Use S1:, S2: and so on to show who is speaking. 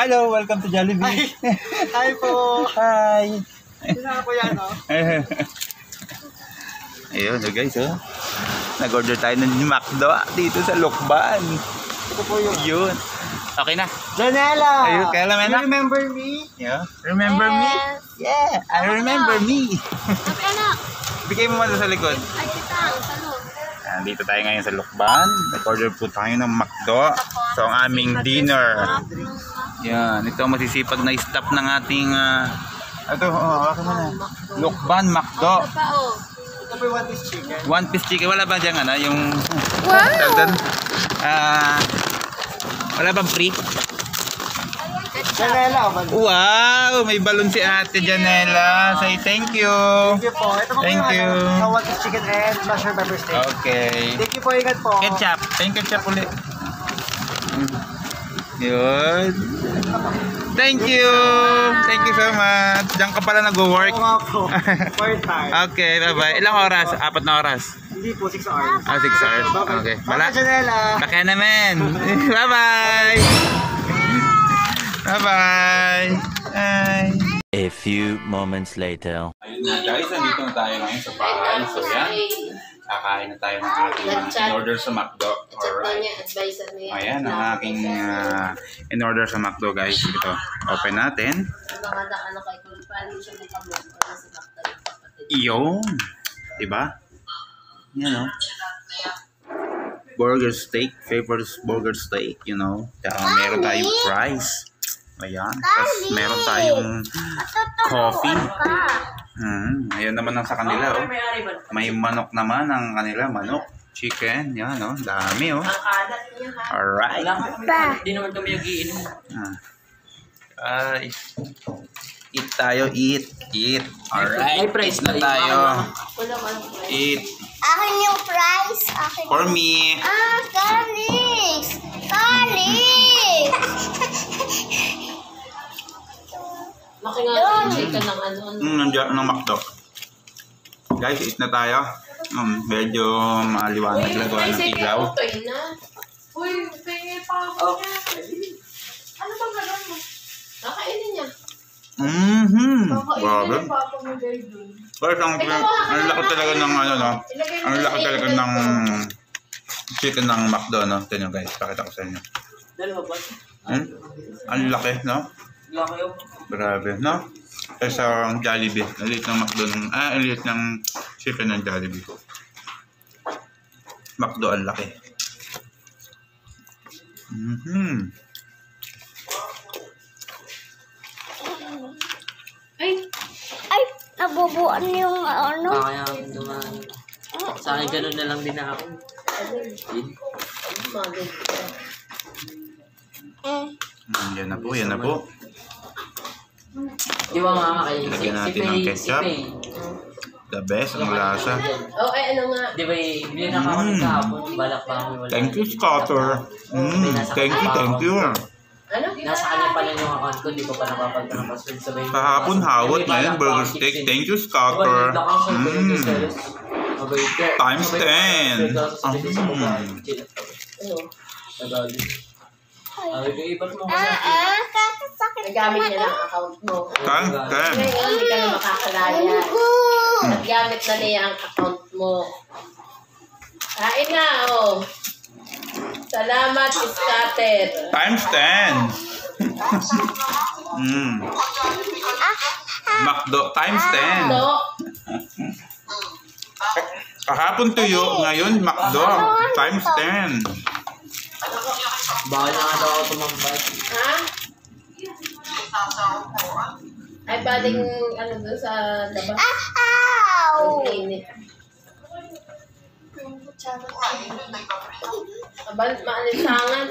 S1: Hello, welcome to Jollibee.
S2: Hi po.
S1: Hi.
S2: Sino po yan, no?
S1: Ayun, so guys, oh. Nag-order tayo ng McDo dito sa Lokban.
S2: Ito po yun.
S1: Yun. Okay na.
S2: Janela!
S1: Ayun, kaya naman na.
S2: You remember me?
S1: Yeah. Remember me? Yeah, I remember me.
S3: Sabi anak.
S1: Bigay mo muna sa likod.
S3: Ay, kitang. Salon.
S1: Dito tayo ngayon sa Lokban. Nag-order po tayo ng McDo. So, ang aming dinner. Yan. Ito ang masisipag na staff ng ating... ito, hawakan mo na. Lokban McDo.
S3: Ito pa, oh.
S2: Ito po yung one piece chicken.
S1: One piece chicken. Wala ba dyan, yung...
S3: Wow!
S1: Wala bang free?
S2: Janela,
S1: Wow! May balon si Ate Janela. Say thank you.
S2: thank you po. Ito po
S1: Thank
S2: yung
S1: you.
S2: one piece chicken and mushroom pepper steak.
S1: Okay.
S2: Thank you po, ingat po.
S1: Ketchup. Thank you, ketchup ulit. Yun. Thank you. Thank you so much. Diyan ka pala nag-work.
S2: Oo nga po. For time.
S1: Okay, bye-bye. Ilang oras? 4 na oras.
S2: Hindi po, 6 hours.
S1: 6 hours.
S2: Bye-bye.
S1: Okay.
S2: Bye, Janela.
S1: Baka naman. Bye-bye. Bye-bye. Bye.
S4: A few moments later.
S1: Ayun na guys, nandito na tayo ngayon sa bahay. So yan, kakain na tayo ng ating in-order sa McDo. Alright. Ayan, ang aking in-order sa McDo guys. Ito, open natin. Iyon. Diba? Yan o. Burger steak, favorite burger steak, you know. Meron tayong fries. Ayan. Tapos meron tayong coffee. Ayun naman ang sa kanila, oh. May manok naman ang kanila, manok. Chicken, yan, oh. Dami, oh. Alright.
S5: Hindi naman kami nag-iinom.
S1: Eat tayo, eat. Alright.
S5: May price
S1: na
S5: na
S1: tayo. Eat.
S3: Akin yung price. Akin.
S1: For me.
S3: Garlics.
S5: Laki nga yung chicken ng ano.
S1: Nandiyan ng McDo. Guys, eat na tayo. Medyo maliwanag lang gawa ng ilaw.
S3: Uy, pingi pa ako niya. Ano bang gano'n mo?
S5: Kakainin niya.
S1: Grabe.
S3: pa ako mo guys dun.
S1: Guys, ang laki talaga ng ano, no? Ang laki talaga ng chicken ng McDo, no? Ito nyo guys, pakita ko sa inyo.
S5: Dalawa ba?
S1: Ang laki, no?
S5: Laki yung...
S1: Grabe, no? Kaysa ang Jollibee. Aliit ng McDo ng... aliit ng chicken ng Jollibee. McDo ang laki.
S3: Ay, nabubuan yung ano.
S5: Kaya naman. Sa akin ganun na lang din ako.
S1: Yan na po, yan na po.
S5: Di ba makakain?
S1: Lagyan natin ng ketchup. The best ang lasa.
S5: Oh, ay ano nga. Di ba, bili na ako ng kahapon. Balak pa kami wala.
S1: Thank you, Scotter. Thank you.
S5: Ano? Nasa kanya pa lang yung account ko. Di ko pa napapagta ng password. Sabay
S1: Kahapon hawat ngayon, burger steak. Thank you, Scotter. Times 10.
S3: Nagamit
S5: niya ng account mo.
S1: Times 10.
S5: Ngayon, hindi ka na makakalaya. Nagamit na niya ang account mo. Kain na, oh. Salamat, Scatter.
S1: Times 10. McDo times 10. Kahapon tuyo, ngayon McDo times 10.
S5: Baka na nga daw ako tumambay. Ha? Ay, pwedeng ano doon sa labas.
S3: Ow!
S5: Ang init. Maalinsangan.